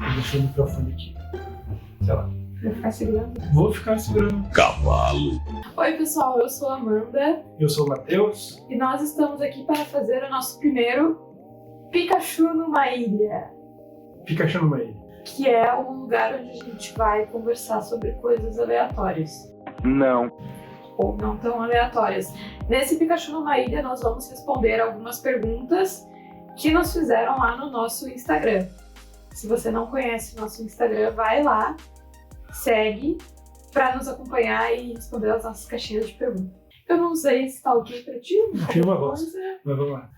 Vou deixar o microfone aqui. Sei lá. Vai ficar segurando? Vou ficar segurando. Cavalo. Oi pessoal, eu sou a Amanda. Eu sou o Matheus. E nós estamos aqui para fazer o nosso primeiro Pikachu numa ilha. Pikachu numa ilha. Que é um lugar onde a gente vai conversar sobre coisas aleatórias. Não. Ou não tão aleatórias. Nesse Pikachu numa ilha nós vamos responder algumas perguntas que nos fizeram lá no nosso Instagram. Se você não conhece o nosso Instagram, vai lá, segue, para nos acompanhar e responder as nossas caixinhas de perguntas. Eu não sei se tá ok pra ti. Tinha uma voz. Mas vamos lá.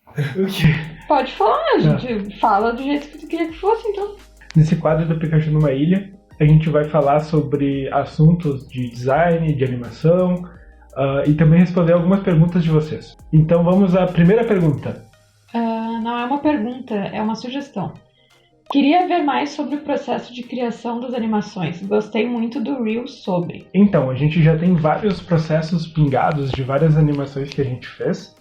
O quê? Pode falar, a gente fala do jeito que tu queria que fosse, então. Nesse quadro do Pikachu numa ilha, a gente vai falar sobre assuntos de design, de animação e também responder algumas perguntas de vocês. Então vamos à primeira pergunta. Não é uma pergunta, é uma sugestão. Queria ver mais sobre o processo de criação das animações. Gostei muito do Reel sobre. Então, a gente já tem vários processos pingados de várias animações que a gente fez.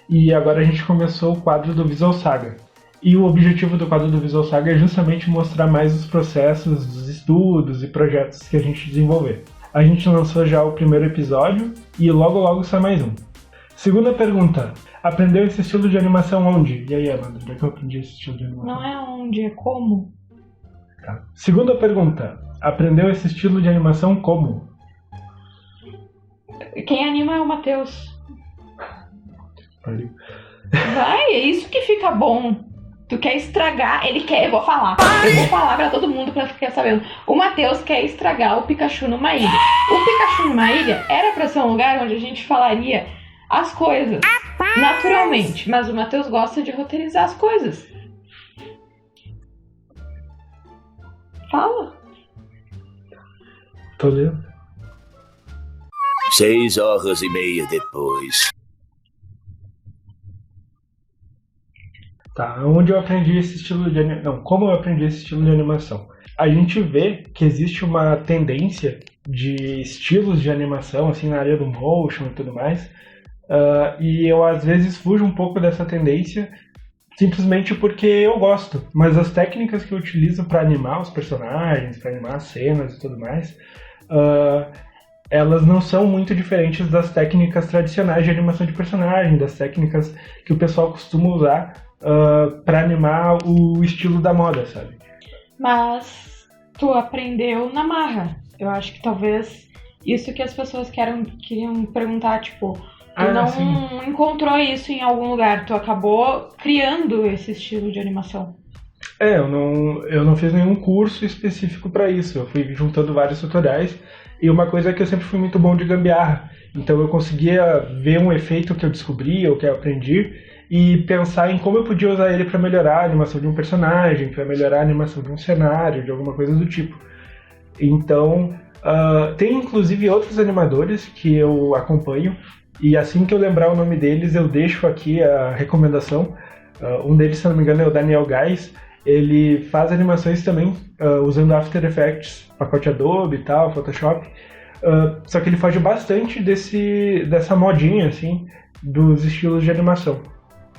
E agora a gente começou o quadro do Visual Saga. E o objetivo do quadro do Visual Saga é justamente mostrar mais os processos dos estudos e projetos que a gente desenvolveu. A gente lançou já o primeiro episódio e logo sai mais um. Segunda pergunta. Aprendeu esse estilo de animação onde? E aí, Amanda, onde é que eu aprendi esse estilo de animação? Não é onde, é como. Tá. Segunda pergunta. Aprendeu esse estilo de animação como? Quem anima é o Matheus. Valeu. Vai, é isso que fica bom. Tu quer estragar, ele quer, eu vou falar pra todo mundo pra ficar sabendo. O Matheus quer estragar o Pikachu numa ilha. O Pikachu numa ilha era pra ser um lugar onde a gente falaria as coisas naturalmente, mas o Matheus gosta de roteirizar as coisas. Fala. Tô lendo. 6h30 depois. Tá, onde eu aprendi esse estilo de animação? Não, como eu aprendi esse estilo de animação? A gente vê que existe uma tendência de estilos de animação, assim, na área do motion e tudo mais, e eu às vezes fujo um pouco dessa tendência simplesmente porque eu gosto, mas as técnicas que eu utilizo para animar os personagens, para animar as cenas e tudo mais, elas não são muito diferentes das técnicas tradicionais de animação de personagem, das técnicas que o pessoal costuma usar para animar o estilo da moda, sabe? Mas tu aprendeu na marra. Eu acho que talvez isso que as pessoas queriam perguntar, tipo, tu não sim. Encontrou isso em algum lugar, tu acabou criando esse estilo de animação. Eu não fiz nenhum curso específico para isso, eu fui juntando vários tutoriais, e uma coisa é que eu sempre fui muito bom de gambiarra, então eu conseguia ver um efeito que eu descobri ou que eu aprendi, e pensar em como eu podia usar ele para melhorar a animação de um personagem, para melhorar a animação de um cenário, de alguma coisa do tipo. Então, tem inclusive outros animadores que eu acompanho, e assim que eu lembrar o nome deles, eu deixo aqui a recomendação. Um deles, se não me engano, é o Daniel Gais. Ele faz animações também usando After Effects, pacote Adobe e tal, Photoshop. Só que ele foge bastante dessa modinha, assim, dos estilos de animação.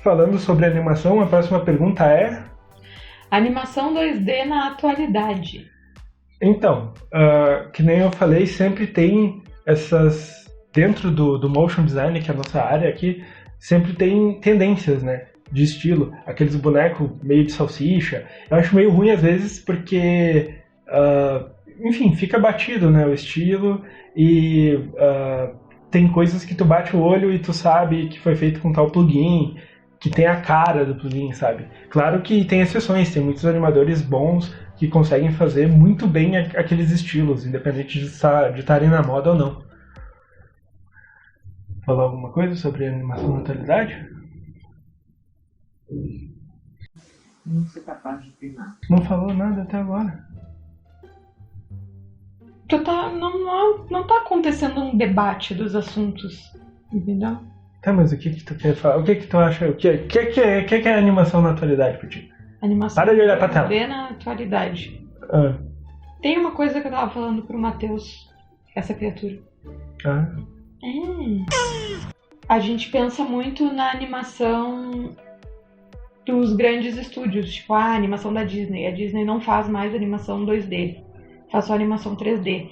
Falando sobre animação, a próxima pergunta é... Animação 2D na atualidade. Então, que nem eu falei, sempre tem essas... Dentro do motion design, que é a nossa área aqui, sempre tem tendências, né, de estilo. Aqueles bonecos meio de salsicha. Eu acho meio ruim às vezes porque, enfim, fica batido, né, o estilo. E tem coisas que tu bate o olho e tu sabe que foi feito com tal plugin, que tem a cara do plugin, sabe? Claro que tem exceções, tem muitos animadores bons que conseguem fazer muito bem aqueles estilos, independente de estarem na moda ou não. Falar alguma coisa sobre animação na atualidade? Não sou capaz de opinar. Não falou nada até agora. Não tá acontecendo um debate dos assuntos, entendeu? Tá, mas o que tu quer falar? O que tu acha? O que é animação na atualidade pra ti? Animação Para de olhar pra tela. Ver na atualidade. Ah. Tem uma coisa que eu tava falando pro Matheus, essa criatura. A gente pensa muito na animação dos grandes estúdios, tipo a animação da Disney. A Disney não faz mais animação 2D, faz só animação 3D.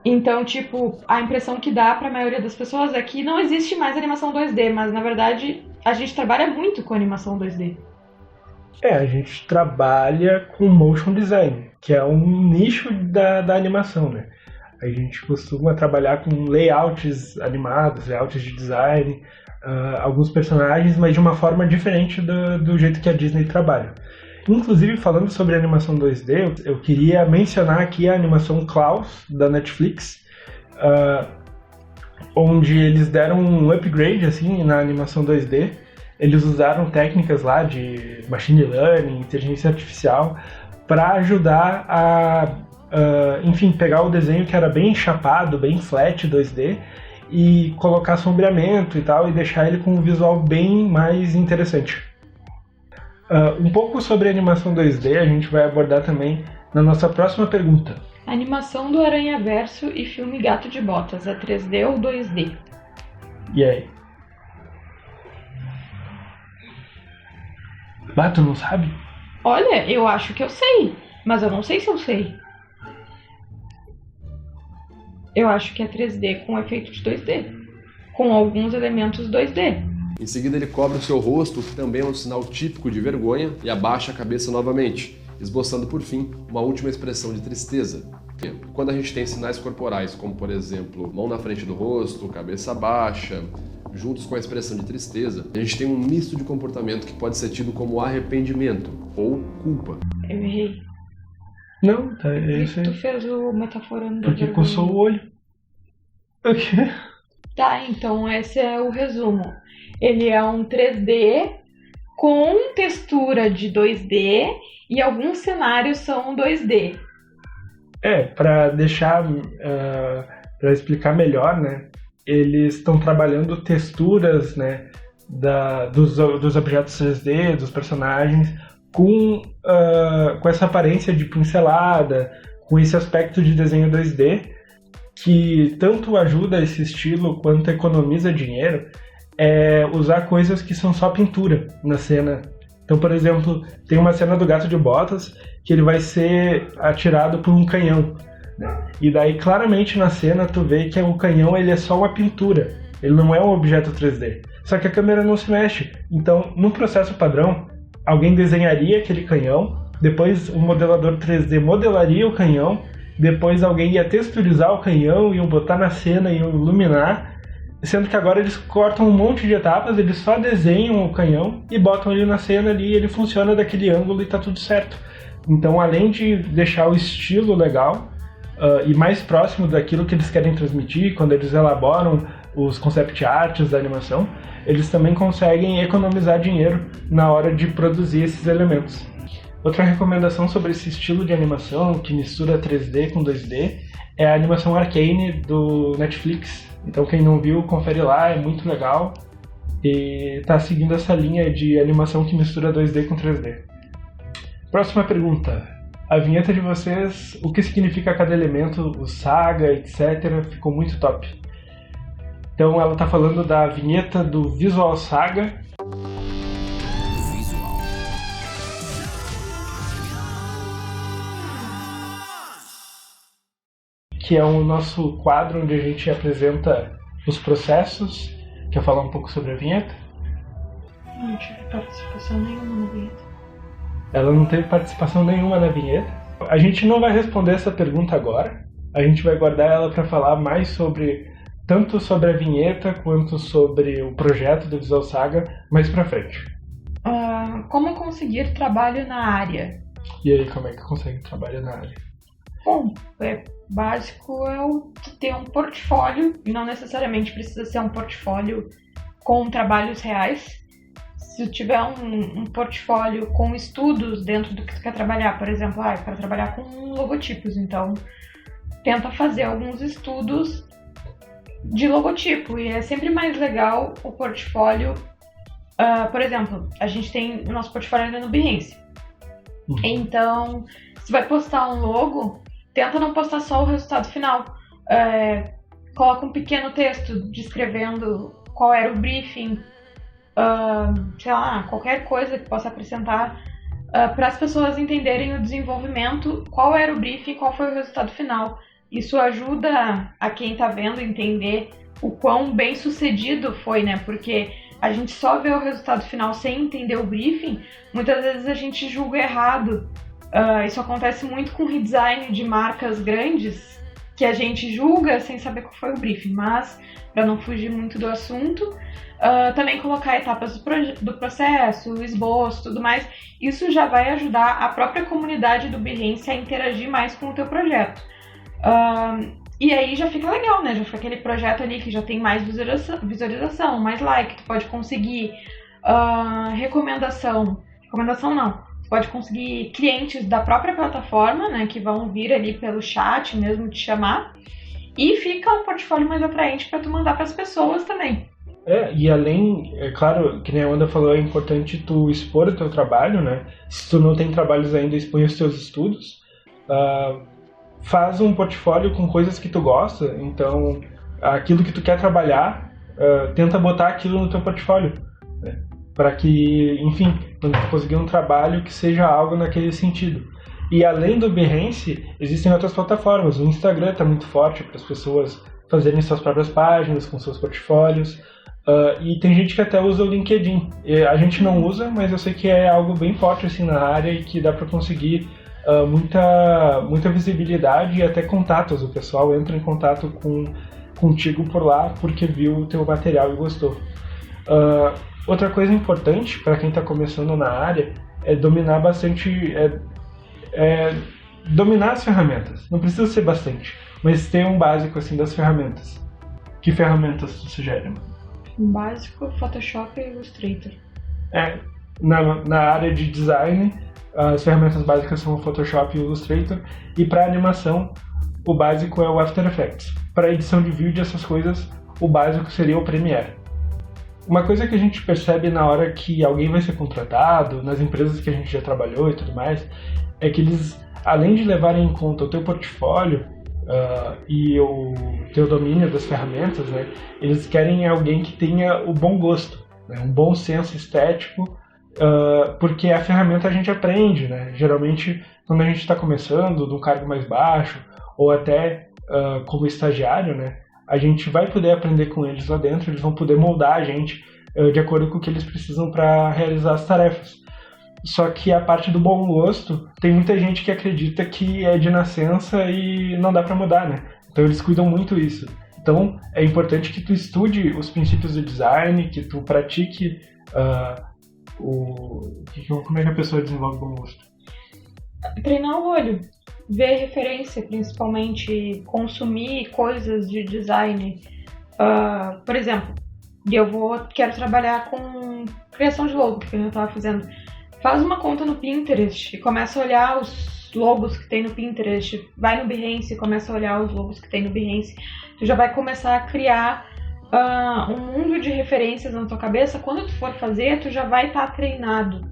Então, tipo, a impressão que dá pra maioria das pessoas é que não existe mais animação 2D, mas na verdade a gente trabalha muito com animação 2D. A gente trabalha com motion design, que é um nicho da animação, né? A gente costuma trabalhar com layouts animados, layouts de design, alguns personagens, mas de uma forma diferente do jeito que a Disney trabalha. Inclusive, falando sobre animação 2D, eu queria mencionar aqui a animação Klaus, da Netflix, onde eles deram um upgrade assim, na animação 2D. Eles usaram técnicas lá de machine learning, inteligência artificial, para ajudar enfim, pegar o desenho que era bem chapado, bem flat 2D, e colocar sombreamento e tal, e deixar ele com um visual bem mais interessante. Um pouco sobre animação 2D a gente vai abordar também na nossa próxima pergunta. Animação do Aranhaverso e filme Gato de Botas, é 3D ou 2D? E aí? Tu não sabe? Olha, eu acho que eu sei, mas eu não sei se eu sei. Eu acho que é 3D com efeito de 2D, com alguns elementos 2D. Em seguida ele cobre o seu rosto, que também é um sinal típico de vergonha, e abaixa a cabeça novamente, esboçando por fim uma última expressão de tristeza. Quando a gente tem sinais corporais, como por exemplo, mão na frente do rosto, cabeça baixa, juntos com a expressão de tristeza, a gente tem um misto de comportamento que pode ser tido como arrependimento ou culpa. Eu errei. Não, tá, é isso aí. Tu fez o metaforando. Porque coçou o olho. O quê? Tá, então esse é o resumo. Ele é um 3D com textura de 2D e alguns cenários são 2D. Para deixar, para explicar melhor, né? Eles estão trabalhando texturas, né, dos objetos 3D, dos personagens, com essa aparência de pincelada, com esse aspecto de desenho 2D, que tanto ajuda esse estilo quanto economiza dinheiro, usar coisas que são só pintura na cena. Então, por exemplo, tem uma cena do Gato de Botas que ele vai ser atirado por um canhão, né? E daí claramente na cena tu vê que o canhão ele é só uma pintura, ele não é um objeto 3D. Só que a câmera não se mexe. Então, no processo padrão, alguém desenharia aquele canhão, depois o modelador 3D modelaria o canhão, depois alguém ia texturizar o canhão, iam botar na cena, iam iluminar, sendo que agora eles cortam um monte de etapas, eles só desenham o canhão e botam ele na cena ali, e ele funciona daquele ângulo e tá tudo certo. Então, além de deixar o estilo legal e mais próximo daquilo que eles querem transmitir, quando eles elaboram os concept arts da animação, eles também conseguem economizar dinheiro na hora de produzir esses elementos. Outra recomendação sobre esse estilo de animação que mistura 3D com 2D é a animação Arcane do Netflix. Então quem não viu, confere lá, é muito legal e tá seguindo essa linha de animação que mistura 2D com 3D. Próxima pergunta. A vinheta de vocês, o que significa cada elemento, o saga, etc. Ficou muito top. Então ela tá falando da vinheta do Visual Saga. Que é o nosso quadro onde a gente apresenta os processos. Quer falar um pouco sobre a vinheta? Não tive participação nenhuma na vinheta. Ela não teve participação nenhuma na vinheta. A gente não vai responder essa pergunta agora. A gente vai guardar ela para falar mais tanto sobre a vinheta quanto sobre o projeto do Visual Saga mais pra frente. Como conseguir trabalho na área? E aí, como é que consegue trabalho na área? Bom, básico é ter um portfólio, e não necessariamente precisa ser um portfólio com trabalhos reais. Se tiver um portfólio com estudos dentro do que tu quer trabalhar, por exemplo, eu quero trabalhar com logotipos, então tenta fazer alguns estudos de logotipo, e é sempre mais legal o portfólio. Por exemplo, a gente tem o nosso portfólio no Behance. Então, se vai postar um logo, tenta não postar só o resultado final. Coloca um pequeno texto descrevendo qual era o briefing, sei lá, qualquer coisa que possa acrescentar para as pessoas entenderem o desenvolvimento, qual era o briefing, qual foi o resultado final. Isso ajuda a quem está vendo entender o quão bem sucedido foi, né? Porque a gente só vê o resultado final sem entender o briefing, muitas vezes a gente julga errado. Isso acontece muito com redesign de marcas grandes, que a gente julga sem saber qual foi o briefing, mas para não fugir muito do assunto, também colocar etapas do processo, o esboço, tudo mais, isso já vai ajudar a própria comunidade do Behance a interagir mais com o teu projeto. E aí já fica legal, né? Já fica aquele projeto ali que já tem mais visualização, mais like, tu pode conseguir recomendação não, tu pode conseguir clientes da própria plataforma, né, que vão vir ali pelo chat mesmo te chamar, e fica um portfólio mais atraente para tu mandar para as pessoas também. E além, é claro, que nem a Amanda falou, é importante tu expor o teu trabalho, né? Se tu não tem trabalhos ainda, expõe os teus estudos. Faz um portfólio com coisas que tu gosta, então aquilo que tu quer trabalhar, tenta botar aquilo no teu portfólio, né? Para que, enfim, quando tu conseguir um trabalho que seja algo naquele sentido. E além do Behance, existem outras plataformas. O Instagram está muito forte para as pessoas fazerem suas próprias páginas com seus portfólios. E tem gente que até usa o LinkedIn. A gente não usa, mas eu sei que é algo bem forte assim, na área e que dá para conseguir muita visibilidade e até contatos. O pessoal entra em contato contigo por lá porque viu o teu material e gostou. Outra coisa importante para quem está começando na área é dominar bastante, dominar as ferramentas. Não precisa ser bastante, mas ter um básico assim das ferramentas. Que ferramentas tu sugere? Básico, Photoshop e Illustrator. Na área de design, as ferramentas básicas são o Photoshop e o Illustrator. E para animação, o básico é o After Effects. Para edição de vídeo, essas coisas, o básico seria o Premiere. Uma coisa que a gente percebe na hora que alguém vai ser contratado, nas empresas que a gente já trabalhou e tudo mais, é que eles, além de levarem em conta o teu portfólio e o teu domínio das ferramentas, né, eles querem alguém que tenha o bom gosto, né, um bom senso estético, porque a ferramenta a gente aprende, né? Geralmente, quando a gente está começando, num cargo mais baixo, ou até como estagiário, né, a gente vai poder aprender com eles lá dentro, eles vão poder moldar a gente de acordo com o que eles precisam para realizar as tarefas. Só que a parte do bom gosto, tem muita gente que acredita que é de nascença e não dá para mudar, né? Então eles cuidam muito isso. Então é importante que tu estude os princípios do design, que tu pratique como é que a pessoa desenvolve bom gosto. Treinar o olho. Ver referência, principalmente consumir coisas de design. Por exemplo, quero trabalhar com criação de logo, que eu estava fazendo. Faz uma conta no Pinterest e começa a olhar os logos que tem no Pinterest. Vai no Behance e começa a olhar os logos que tem no Behance. Tu já vai começar a criar um mundo de referências na tua cabeça. Quando tu for fazer, tu já vai estar treinado.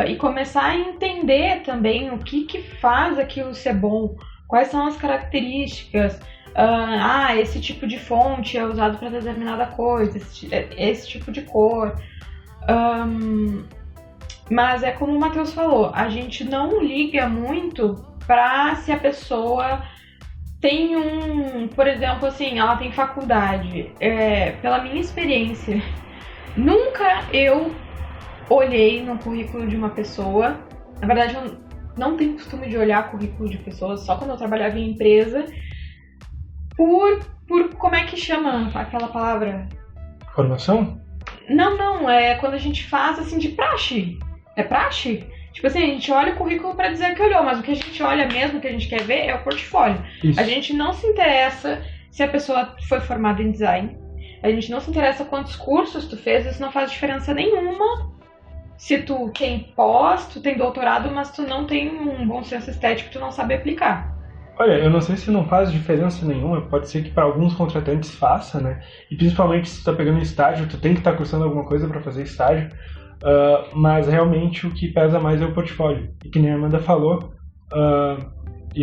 E começar a entender também o que faz aquilo ser bom, quais são as características. Esse tipo de fonte é usado para determinada coisa, esse tipo de cor. Mas é como o Matheus falou, a gente não liga muito para se a pessoa tem por exemplo, assim, ela tem faculdade. Pela minha experiência, nunca eu olhei no currículo de uma pessoa. Na verdade, eu não tenho costume de olhar currículo de pessoas, só quando eu trabalhava em empresa, por como é que chama aquela palavra? Formação? Não, é quando a gente faz assim de praxe. É praxe? Tipo assim, a gente olha o currículo para dizer que olhou, mas o que a gente olha mesmo, o que a gente quer ver é o portfólio. Isso. A gente não se interessa se a pessoa foi formada em design, a gente não se interessa quantos cursos tu fez, isso não faz diferença nenhuma. Se tu tem pós, tu tem doutorado, mas tu não tem um bom senso estético, tu não sabe aplicar. Olha, eu não sei se não faz diferença nenhuma, pode ser que para alguns contratantes faça, né? E principalmente se tu tá pegando estágio, tu tem que estar cursando alguma coisa para fazer estágio, mas realmente o que pesa mais é o portfólio. E que nem a Amanda falou,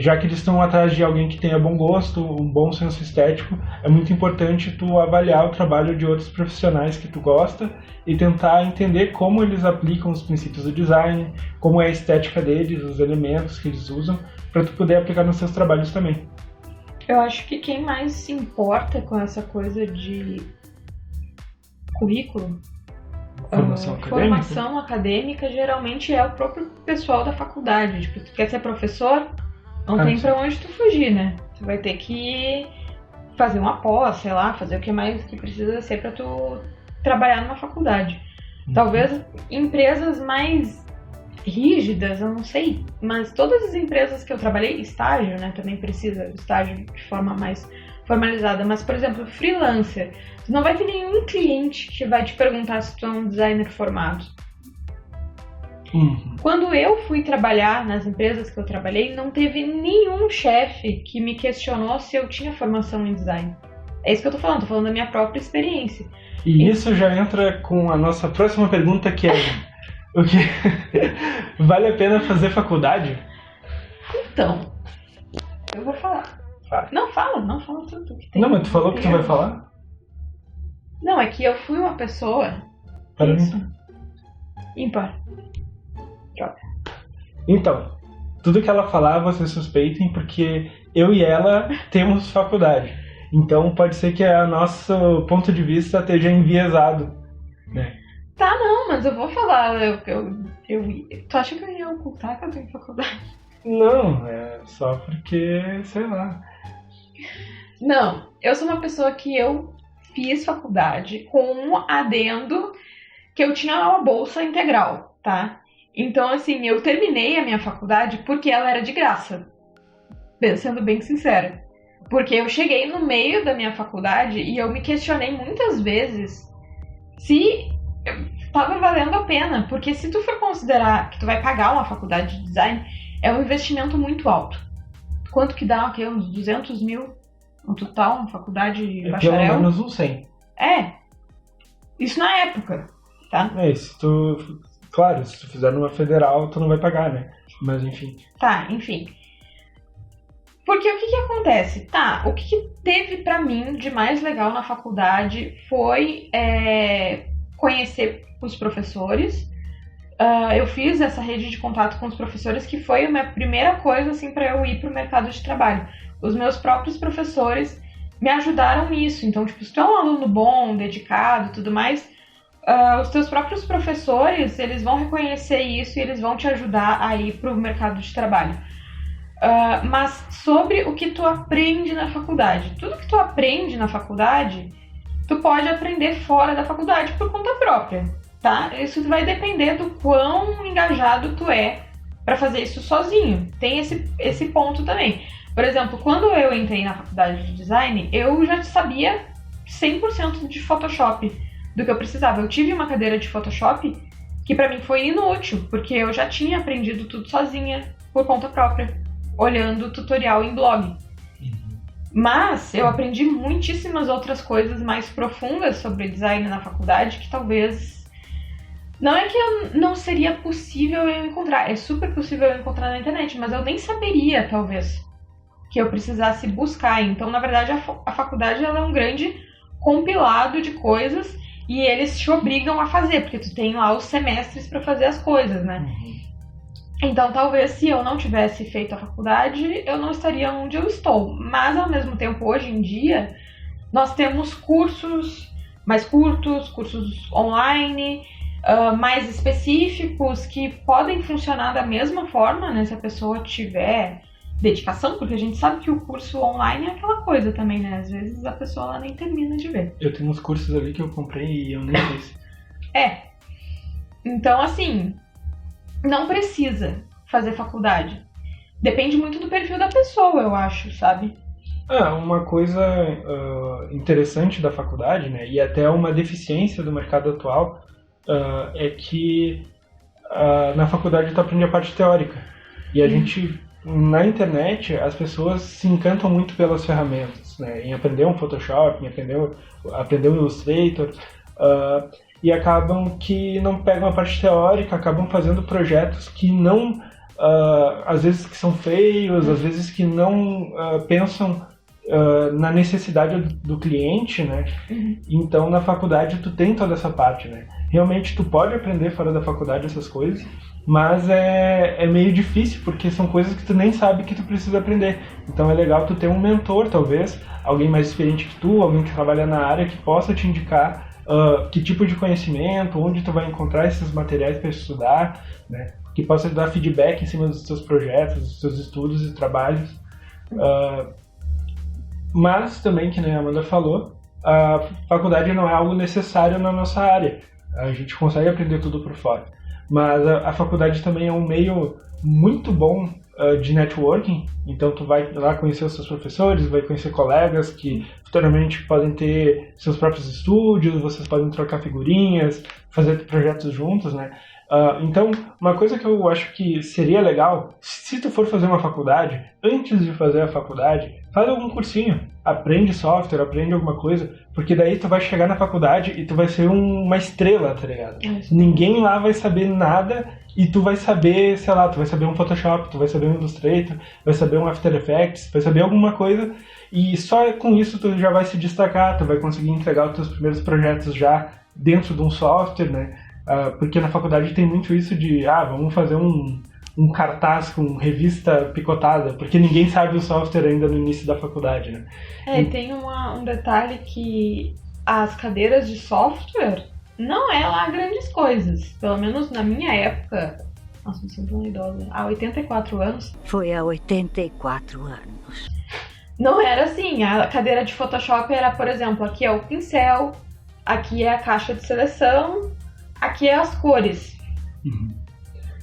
já que eles estão atrás de alguém que tenha bom gosto, um bom senso estético, é muito importante tu avaliar o trabalho de outros profissionais que tu gosta e tentar entender como eles aplicam os princípios do design, como é a estética deles, os elementos que eles usam, para tu poder aplicar nos seus trabalhos também. Eu acho que quem mais se importa com essa coisa de currículo, formação acadêmica, geralmente é o próprio pessoal da faculdade. Tipo, tu quer ser professor, não tem pra onde tu fugir, né? Tu vai ter que fazer uma pós, sei lá, fazer o que mais que precisa ser pra tu trabalhar numa faculdade. Talvez empresas mais rígidas, eu não sei, mas todas as empresas que eu trabalhei, estágio, né, também precisa de estágio de forma mais formalizada, mas, por exemplo, freelancer, tu não vai ter nenhum cliente que vai te perguntar se tu é um designer formado. Quando eu fui trabalhar nas empresas que eu trabalhei, não teve nenhum chefe que me questionou se eu tinha formação em design. É isso que eu tô falando da minha própria experiência. E isso já entra com a nossa próxima pergunta, que é o que vale a pena fazer faculdade? Então, eu vou falar. Não fala tudo que tem. Não, mas tu falou que tu vai falar? Não, é que eu fui uma pessoa... Para mim. Ímpar. Troca. Então, tudo que ela falar, vocês suspeitem, porque eu e ela temos faculdade. Então pode ser que o nosso ponto de vista esteja enviesado, né? Tá, não, mas eu vou falar. Tu acha que eu ia ocultar que eu tenho faculdade? Não, é só porque, sei lá. Não, eu sou uma pessoa que eu fiz faculdade com um adendo que eu tinha uma bolsa integral, tá? Então, assim, eu terminei a minha faculdade porque ela era de graça, sendo bem sincera. Porque eu cheguei no meio da minha faculdade e eu me questionei muitas vezes se estava valendo a pena. Porque se tu for considerar que tu vai pagar uma faculdade de design, é um investimento muito alto. Quanto que dá? Okay, uns 200 mil no total, uma faculdade de bacharel? Pelo menos uns 100. Isso na época, tá? Claro, se tu fizer numa federal, tu não vai pagar, né? Mas enfim. Tá, enfim. Porque o que acontece? Tá, o que teve pra mim de mais legal na faculdade foi conhecer os professores. Eu fiz essa rede de contato com os professores, que foi a minha primeira coisa, assim, pra eu ir pro mercado de trabalho. Os meus próprios professores me ajudaram nisso. Então, tipo, se tu é um aluno bom, dedicado e tudo mais, os teus próprios professores, eles vão reconhecer isso e eles vão te ajudar a ir pro mercado de trabalho. Mas sobre o que tu aprende na faculdade. Tudo que tu aprende na faculdade, tu pode aprender fora da faculdade por conta própria, tá? Isso vai depender do quão engajado tu é para fazer isso sozinho. Tem esse ponto também. Por exemplo, quando eu entrei na faculdade de design, eu já sabia 100% de Photoshop do que eu precisava. Eu tive uma cadeira de Photoshop que para mim foi inútil, porque eu já tinha aprendido tudo sozinha, por conta própria, olhando tutorial em blog. Mas eu aprendi muitíssimas outras coisas mais profundas sobre design na faculdade que talvez... Não é que não seria possível eu encontrar, é super possível eu encontrar na internet, mas eu nem saberia, talvez, que eu precisasse buscar. Então, na verdade, a faculdade ela é um grande compilado de coisas e eles te obrigam a fazer, porque tu tem lá os semestres para fazer as coisas, né? Então, talvez se eu não tivesse feito a faculdade, eu não estaria onde eu estou. Mas, ao mesmo tempo, hoje em dia, nós temos cursos mais curtos, cursos online, mais específicos, que podem funcionar da mesma forma, né? Se a pessoa tiver dedicação, porque a gente sabe que o curso online é aquela coisa também, né? Às vezes a pessoa ela nem termina de ver. Eu tenho uns cursos ali que eu comprei e eu nem fiz. Então, assim... Não precisa fazer faculdade. Depende muito do perfil da pessoa, eu acho, sabe? Uma coisa interessante da faculdade, né, e até uma deficiência do mercado atual, é que na faculdade tu aprende a parte teórica. E a gente, na internet, as pessoas se encantam muito pelas ferramentas, né, em aprender um Photoshop, em aprender um Illustrator, e acabam que não pegam a parte teórica, acabam fazendo projetos que não às vezes que são feios, às vezes que não pensam na necessidade do cliente, né? Então na faculdade tu tem toda essa parte, né? Realmente tu pode aprender fora da faculdade essas coisas, mas é meio difícil, porque são coisas que tu nem sabe que tu precisa aprender. Então é legal tu ter um mentor, talvez, alguém mais experiente que tu, alguém que trabalha na área, que possa te indicar que tipo de conhecimento, onde tu vai encontrar esses materiais para estudar, né? Que possa te dar feedback em cima dos teus projetos, dos teus estudos e trabalhos. Mas também, que nem a Amanda falou, a faculdade não é algo necessário na nossa área. A gente consegue aprender tudo por fora. Mas a faculdade também é um meio muito bom de networking. Então tu vai lá conhecer os seus professores, vai conhecer colegas que futuramente podem ter seus próprios estúdios, vocês podem trocar figurinhas, fazer projetos juntos, né? Então, uma coisa que eu acho que seria legal, se tu for fazer uma faculdade, antes de fazer a faculdade, faz algum cursinho, aprende software, aprende alguma coisa, porque daí tu vai chegar na faculdade e tu vai ser uma estrela, tá ligado? Ninguém lá vai saber nada e tu vai saber, sei lá, tu vai saber um Photoshop, tu vai saber um Illustrator, vai saber um After Effects, vai saber alguma coisa e só com isso tu já vai se destacar, tu vai conseguir entregar os teus primeiros projetos já dentro de um software, né? Porque na faculdade tem muito isso de, vamos fazer um cartaz com revista picotada, porque ninguém sabe o software ainda no início da faculdade, né? Tem um detalhe que as cadeiras de software não é lá grandes coisas. Pelo menos na minha época, nossa, me sinto uma idosa, há 84 anos. Foi há 84 anos. Não era assim, a cadeira de Photoshop era, por exemplo, aqui é o pincel, aqui é a caixa de seleção, aqui é as cores.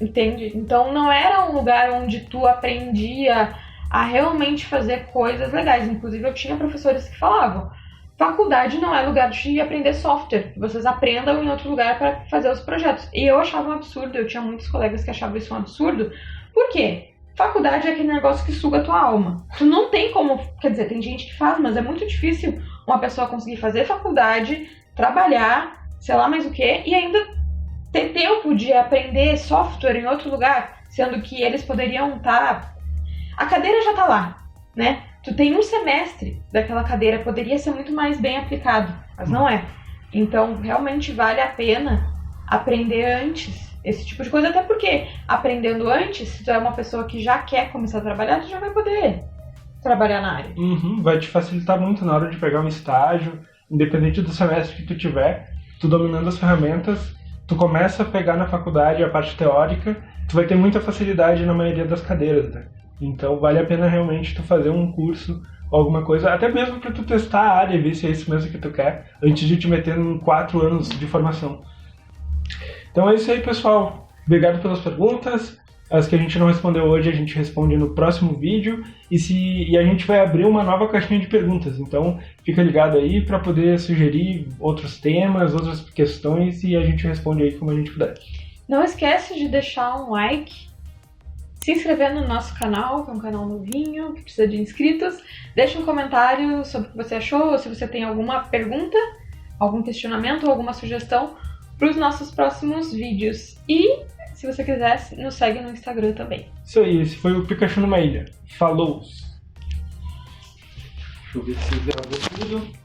Entende? Então não era um lugar onde tu aprendia a realmente fazer coisas legais. Inclusive eu tinha professores que falavam, faculdade não é lugar de aprender software, que vocês aprendam em outro lugar para fazer os projetos. E eu achava um absurdo, eu tinha muitos colegas que achavam isso um absurdo. Por quê? Faculdade é aquele negócio que suga a tua alma. Tu não tem como, quer dizer, tem gente que faz, mas é muito difícil uma pessoa conseguir fazer faculdade, trabalhar, sei lá mais o que, e ainda ter tempo de aprender software em outro lugar, sendo que eles poderiam estar... A cadeira já tá lá, né? Tu tem um semestre daquela cadeira, poderia ser muito mais bem aplicado, mas não é. Então, realmente vale a pena aprender antes esse tipo de coisa, até porque aprendendo antes, se tu é uma pessoa que já quer começar a trabalhar, tu já vai poder trabalhar na área. Vai te facilitar muito na hora de pegar um estágio, independente do semestre que tu tiver, tu dominando as ferramentas, tu começa a pegar na faculdade a parte teórica, tu vai ter muita facilidade na maioria das cadeiras, né? Então vale a pena realmente tu fazer um curso ou alguma coisa, até mesmo para tu testar a área e ver se é isso mesmo que tu quer, antes de te meter em 4 anos de formação. Então é isso aí, pessoal. Obrigado pelas perguntas. As que a gente não respondeu hoje, a gente responde no próximo vídeo. E a gente vai abrir uma nova caixinha de perguntas. Então fica ligado aí para poder sugerir outros temas, outras questões, e a gente responde aí como a gente puder. Não esquece de deixar um like, se inscrever no nosso canal, que é um canal novinho, que precisa de inscritos. Deixa um comentário sobre o que você achou, ou se você tem alguma pergunta, algum questionamento ou alguma sugestão para os nossos próximos vídeos. E, se você quiser, nos segue no Instagram também. Isso aí, esse foi o Pikachu numa Ilha. Falou! Deixa eu ver se gravou tudo.